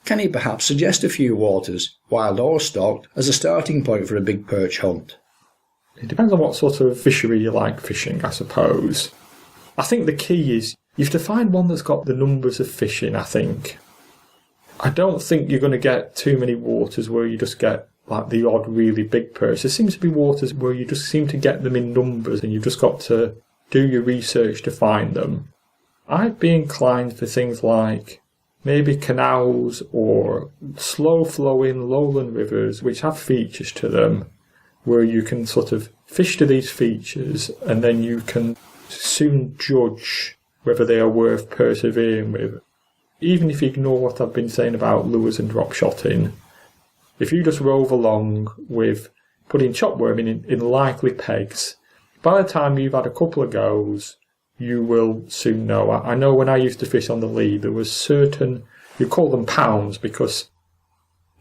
Speaker 1: Can he perhaps suggest a few waters, wild or stocked, as a starting point for a big perch hunt?
Speaker 2: It depends on what sort of fishery you like fishing, I suppose. I think the key is you have to find one that's got the numbers of fish in, I think. I don't think you're going to get too many waters where you just get like the odd really big perch. There seems to be waters where you just seem to get them in numbers and you've just got to do your research to find them. I'd be inclined for things like maybe canals or slow-flowing lowland rivers which have features to them where you can sort of fish to these features and then you can soon judge whether they are worth persevering with. Even if you ignore what I've been saying about lures and drop shotting, if you just rove along with putting chopworm in likely pegs, by the time you've had a couple of goes, you will soon know. I know when I used to fish on the lead, there was certain, you call them pounds because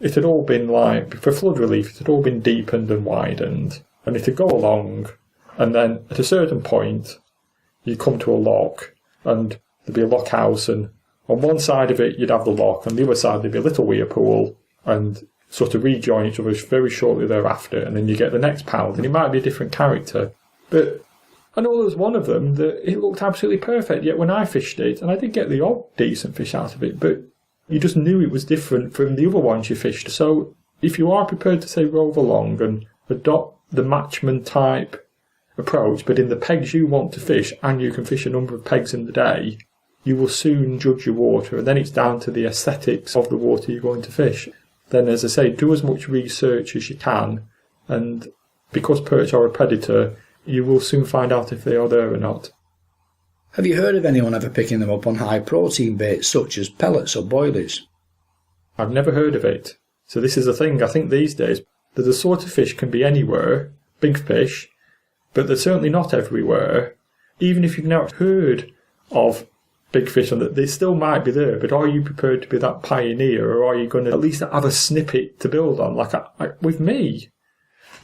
Speaker 2: it had all been like, for flood relief, it had all been deepened and widened. And it would go along, and then at a certain point, you'd come to a lock, and there'd be a lock house, and on one side of it, you'd have the lock, on the other side, there'd be a little weir pool, and sort of rejoin each other very shortly thereafter, and then you get the next pound, and it might be a different character. But I know there was one of them that it looked absolutely perfect, yet when I fished it, and I did get the odd decent fish out of it, but you just knew it was different from the other ones you fished. So if you are prepared to, say, rove along and adopt the matchman type approach, but in the pegs you want to fish, and you can fish a number of pegs in the day, you will soon judge your water, and then it's down to the aesthetics of the water you're going to fish. Then, as I say, do as much research as you can, and because perch are a predator, you will soon find out if they are there or not.
Speaker 1: Have you heard of anyone ever picking them up on high-protein baits such as pellets or boilies?
Speaker 2: I've never heard of it. So this is the thing, I think these days, that the sort of fish can be anywhere, big fish, but they're certainly not everywhere. Even if you've not heard of big fish, and that they still might be there, but are you prepared to be that pioneer, or are you going to at least have a snippet to build on? Like with me,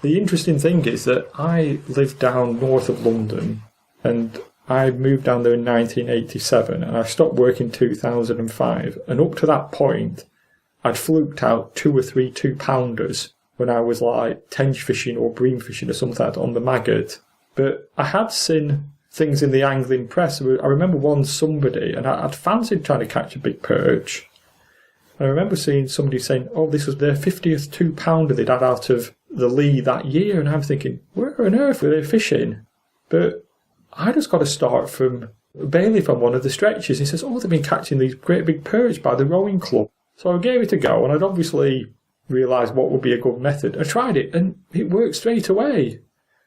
Speaker 2: the interesting thing is that I lived down north of London, and I moved down there in 1987, and I stopped work in 2005, and up to that point, I'd fluked out 2 or 3 2-pounders when I was like tench fishing or bream fishing or something like that on the maggot. But I had seen things in the angling press. I remember somebody, and I'd fancied trying to catch a big perch. And I remember seeing somebody saying, oh, this was their 50th 2-pounder they'd had out of the Lee that year. And I'm thinking, where on earth were they fishing? But I just got to start from Bailey from one of the stretches. He says, oh, they've been catching these great big perch by the rowing club. So I gave it a go, and I'd obviously realised what would be a good method. I tried it, and it worked straight away.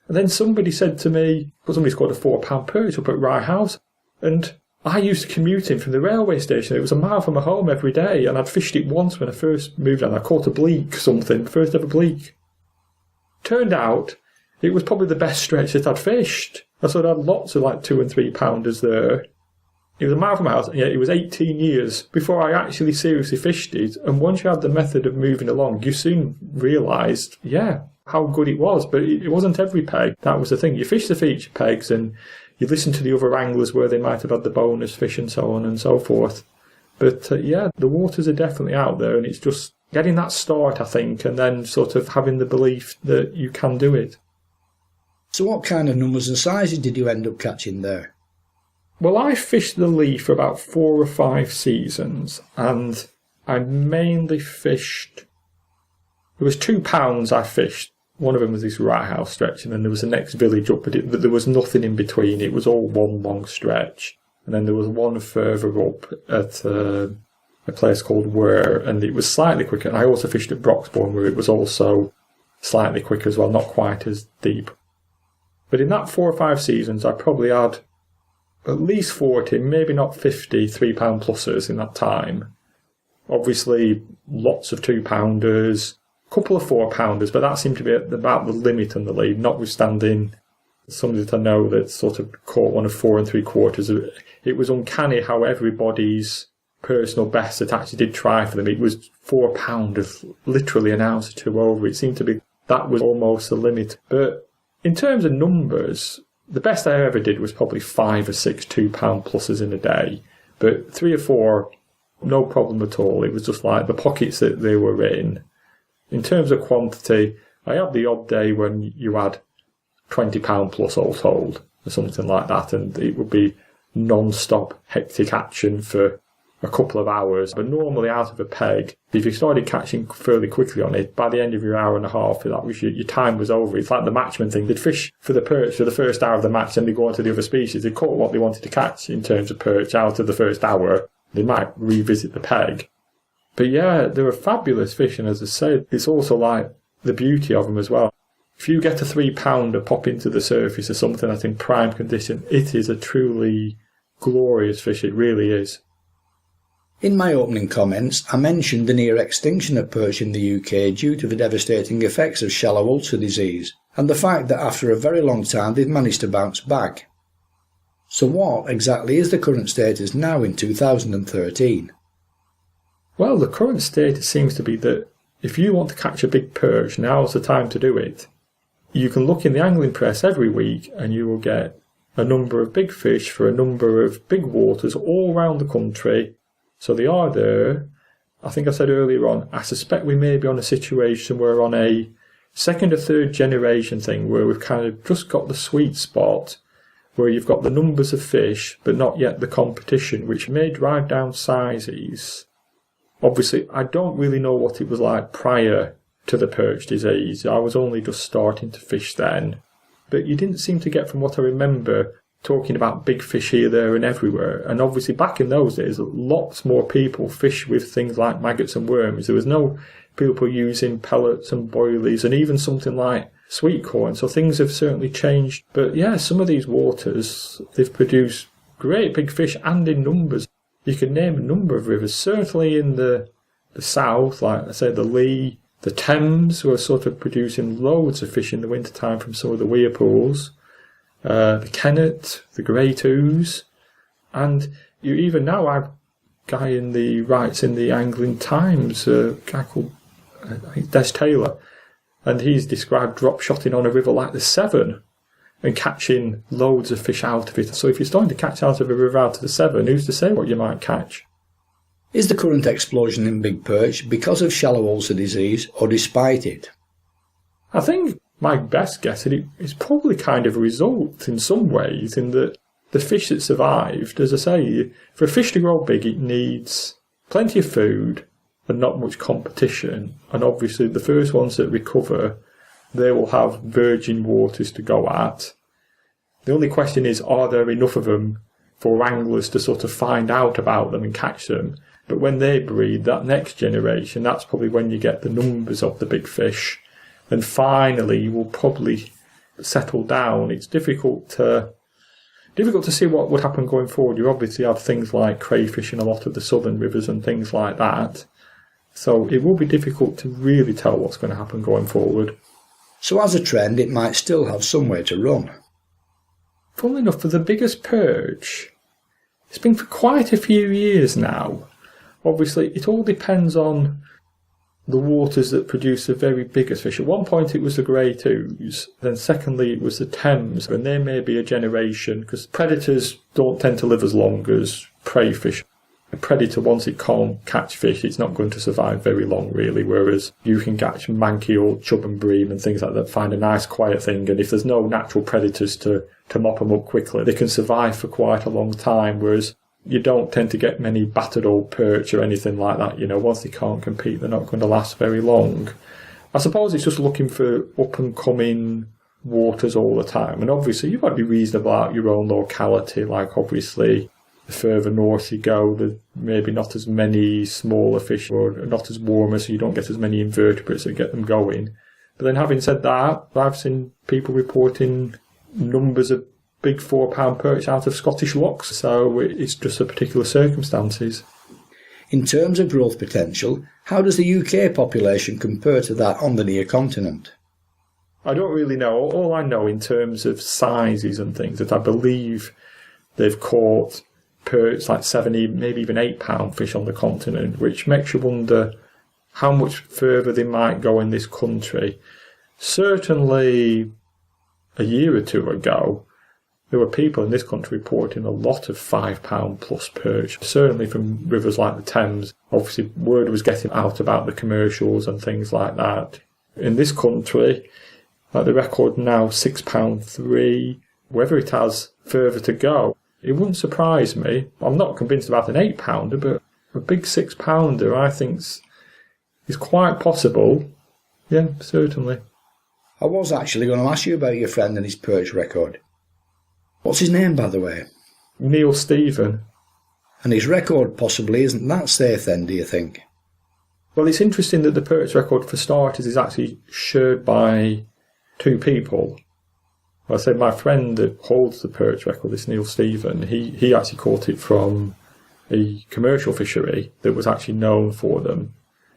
Speaker 2: And then somebody said to me, well, somebody's got a 4-pound perch up at Rye House, and I used to commute in from the railway station. It was a mile from my home every day, and I'd fished it once when I first moved down. I caught a bleak something, first ever bleak. Turned out, it was probably the best stretch that I'd fished. I sort of had lots of like 2 and 3 pounders there. It was a mile from my house, and yet it was 18 years before I actually seriously fished it. And once you had the method of moving along, you soon realised, yeah, how good it was. But it wasn't every peg. That was the thing. You fish the feature pegs, and you listen to the other anglers where they might have had the bonus fish and so on and so forth. But yeah, the waters are definitely out there, and it's just getting that start, I think, and then sort of having the belief that you can do it.
Speaker 1: So what kind of numbers and sizes did you end up catching there?
Speaker 2: Well, I fished the Lee for about 4 or 5 seasons, and I mainly fished... There was 2 pounds I fished. One of them was this Rye House stretch, and then there was the next village up, but there was nothing in between. It was all one long stretch. And then there was one further up at a place called Ware, and it was slightly quicker. And I also fished at Broxbourne, where it was also slightly quicker as well, not quite as deep. But in that 4 or 5 seasons, I probably had at least 40, maybe not 50 3-pound pluses in that time. Obviously, lots of 2-pounders, a couple of 4-pounders, but that seemed to be about the limit on the lead, notwithstanding somebody that I know that sort of caught one of 4 3/4. It was uncanny how everybody's personal best that actually did try for them. It was 4 pound of literally an ounce or 2 over. It seemed to be that was almost the limit. But in terms of numbers, the best I ever did was probably 5 or 6 2-pound pluses in a day. But 3 or 4 No problem at all. It was just like the pockets that they were in. In terms of quantity, I had the odd day when you had £20 plus all told, or something like that, and it would be non-stop hectic action for a couple of hours. But normally out of a peg, if you started catching fairly quickly on it, by the end of your hour and a half, that was your time was over. It's like the matchman thing. They'd fish for the perch for the first hour of the match, then they go on to the other species. They caught what they wanted to catch in terms of perch out of the first hour. They might revisit the peg. But yeah, they were fabulous fish, and as I said, it's also like the beauty of them as well. If you get a 3-pounder pop into the surface or something that's in prime condition, it is a truly glorious fish, it really is.
Speaker 1: In my opening comments, I mentioned the near extinction of perch in the UK due to the devastating effects of shallow ulcer disease, and the fact that after a very long time they've managed to bounce back. So what exactly is the current status now in 2013?
Speaker 2: Well, the current status seems to be that if you want to catch a big perch, now's the time to do it. You can look in the angling press every week and you will get a number of big fish for a number of big waters all around the country. So they are there. I think I said earlier on, I suspect we may be on a situation where we're on a second or third generation thing where we've kind of just got the sweet spot where you've got the numbers of fish but not yet the competition, which may drive down sizes. Obviously, I don't really know what it was like prior to the perch disease. I was only just starting to fish then. But you didn't seem to get, from what I remember, talking about big fish here, there and everywhere. And obviously back in those days, lots more people fish with things like maggots and worms. There was no people using pellets and boilies and even something like sweet corn. So things have certainly changed. But yeah, some of these waters, they've produced great big fish and in numbers. You can name a number of rivers, certainly in the south, like I said, the Lee, the Thames were sort of producing loads of fish in the wintertime from some of the weir pools. The Kennet, the Great Ouse, and you even now have a guy in the writes in the Angling Times, a guy called Des Taylor, and he's described drop shotting on a river like the Severn and catching loads of fish out of it. So if you're starting to catch out of a river out of the Severn, who's to say what you might catch?
Speaker 1: Is the current explosion in big perch because of shallow ulcer disease or despite it?
Speaker 2: I think my best guess is it's probably kind of a result in some ways, in that the fish that survived, as I say, for a fish to grow big it needs plenty of food and not much competition, and obviously the first ones that recover, they will have virgin waters to go at. The only question is, are there enough of them for anglers to sort of find out about them and catch them? But when they breed, that next generation, that's probably when you get the numbers of the big fish. And finally, you will probably settle down. It's difficult to see what would happen going forward. You obviously have things like crayfish in a lot of the southern rivers and things like that. So it will be difficult to really tell what's going to happen going forward.
Speaker 1: So as a trend, it might still have some way to run.
Speaker 2: Funnily enough, for the biggest perch, it's been for quite a few years now. Obviously, it all depends on the waters that produce the very biggest fish. At one point it was the Great Ouse, then secondly it was the Thames, and there may be a generation, because predators don't tend to live as long as prey fish. A predator, once it can't catch fish, it's not going to survive very long really, whereas you can catch manky or chub and bream and things like that, find a nice quiet thing, and if there's no natural predators to mop them up quickly, they can survive for quite a long time, whereas you don't tend to get many battered old perch or anything like that. You know, once they can't compete, they're not going to last very long. I suppose it's just looking for up-and-coming waters all the time. And obviously, you've got to be reasonable about your own locality. Like, obviously, the further north you go, there's maybe not as many smaller fish or not as warmer, so you don't get as many invertebrates that get them going. But then having said that, I've seen people reporting numbers of big 4-pound perch out of Scottish lochs, so it's just the particular circumstances.
Speaker 1: In terms of growth potential, how does the UK population compare to that on the near continent?
Speaker 2: I don't really know. All I know in terms of sizes and things, that I believe they've caught perch like 70, maybe even 8-pound fish on the continent, which makes you wonder how much further they might go in this country. Certainly a year or two ago, there were people in this country reporting a lot of £5 plus perch, certainly from rivers like the Thames. Obviously, word was getting out about the commercials and things like that. In this country, like the record now, £6.3. Whether it has further to go, it wouldn't surprise me. I'm not convinced about an £8, but a big £6 I think is quite possible. Yeah, certainly.
Speaker 1: I was actually going to ask you about your friend and his perch record. What's his name, by the way?
Speaker 2: Neil Stephen.
Speaker 1: And his record possibly isn't that safe then, do you think?
Speaker 2: Well, it's interesting that the perch record, for starters, is actually shared by two people. I said my friend that holds the perch record, this Neil Stephen, he actually caught it from a commercial fishery that was actually known for them.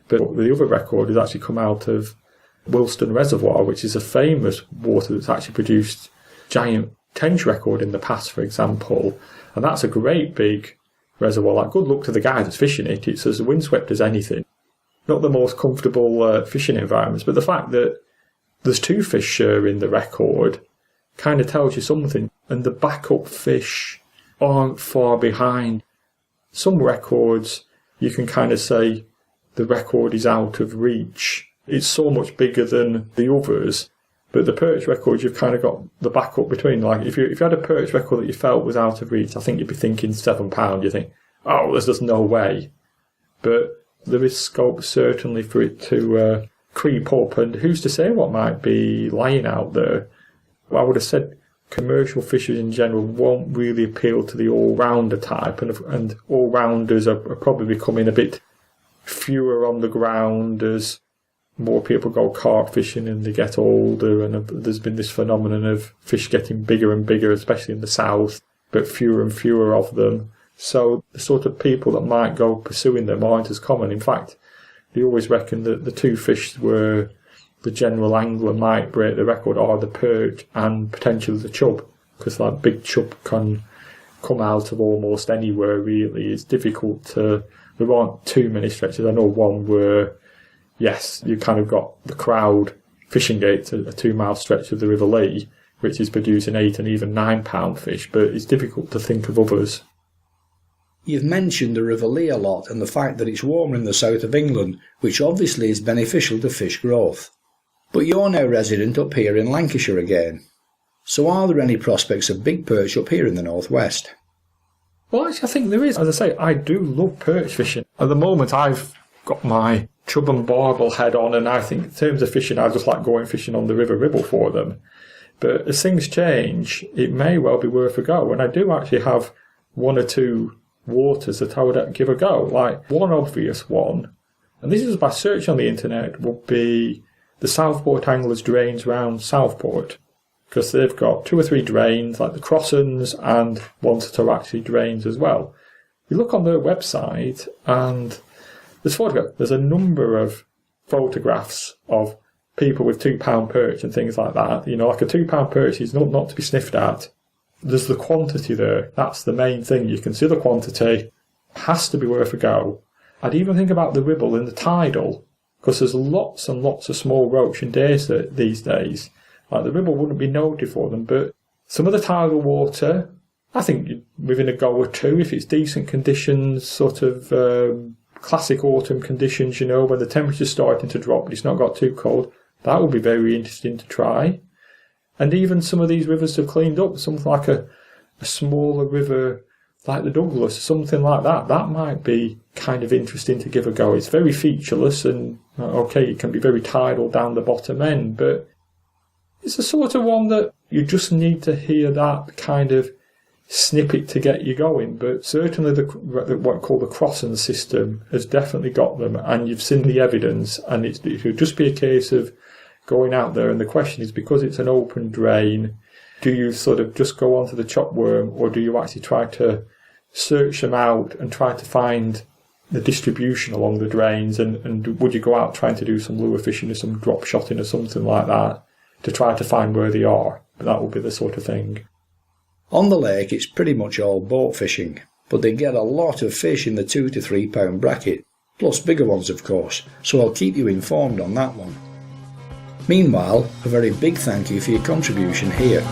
Speaker 2: But the other record has actually come out of Wilston Reservoir, which is a famous water that's actually produced giant tench record in the past, for example. And that's a great big reservoir. Like, good luck to the guy that's fishing it. It's as windswept as anything. Not the most comfortable fishing environments, but the fact that there's two fish sharing the record kind of tells you something. And the backup fish aren't far behind. Some records, you can kind of say the record is out of reach. It's so much bigger than the others. But the perch record, you've kind of got the backup between. Like, if you had a perch record that you felt was out of reach, I think you'd be thinking £7. You think, oh, there's just no way. But there is scope certainly for it to creep up. And who's to say what might be lying out there? Well, I would have said commercial fishers in general won't really appeal to the all-rounder type. And all-rounders are probably becoming a bit fewer on the ground as more people go carp fishing and they get older, and there's been this phenomenon of fish getting bigger and bigger, especially in the south, but fewer and fewer of them. So the sort of people that might go pursuing them aren't as common. In fact, they always reckon that the two fish where the general angler might break the record are the perch and potentially the chub, because like big chub can come out of almost anywhere really. It's difficult to, there aren't too many stretches. I know one where, yes, you kind of got the Crowd fishing gate, a 2-mile stretch of the River Lee, which is producing 8 and even £9 fish, but it's difficult to think of others.
Speaker 1: You've mentioned the River Lee a lot and the fact that it's warmer in the south of England, which obviously is beneficial to fish growth. But you're now resident up here in Lancashire again. So are there any prospects of big perch up here in the northwest?
Speaker 2: Well, actually, I think there is. As I say, I do love perch fishing. At the moment, I've got my chub and barbel head on, and I think in terms of fishing, I just like going fishing on the River Ribble for them. But as things change, it may well be worth a go. And I do actually have one or two waters that I would give a go. Like, one obvious one, and this is by search on the internet, would be the Southport Anglers drains round Southport, because they've got 2 or 3 drains, like the Crossons, and ones that are actually drains as well. You look on their website, and there's a number of photographs of people with £2 perch and things like that. You know, like a £2 perch is not to be sniffed at. There's the quantity there. That's the main thing. You can see the quantity. Has to be worth a go. I'd even think about the Ribble in the tidal, because there's lots and lots of small roach and dace these days. Like, the Ribble wouldn't be noted for them, but some of the tidal water, I think within a go or two, if it's decent conditions, sort of classic autumn conditions, you know, when the temperature's starting to drop but it's not got too cold, that would be very interesting to try. And even some of these rivers have cleaned up, something like a smaller river like the Douglas, something like that. That might be kind of interesting to give a go. It's very featureless and, okay, it can be very tidal down the bottom end, but it's the sort of one that you just need to hear that kind of snippet to get you going. But certainly what called the Crossing system has definitely got them, and you've seen the evidence, and it would just be a case of going out there. And the question is, because it's an open drain, do you sort of just go onto the chopworm, or do you actually try to search them out and try to find the distribution along the drains, and would you go out trying to do some lure fishing or some drop shotting or something like that to try to find where they are? But that would be the sort of thing.
Speaker 1: On the lake it's pretty much all boat fishing, but they get a lot of fish in the 2 to 3 pound bracket, plus bigger ones of course, so I'll keep you informed on that one. Meanwhile, a very big thank you for your contribution here.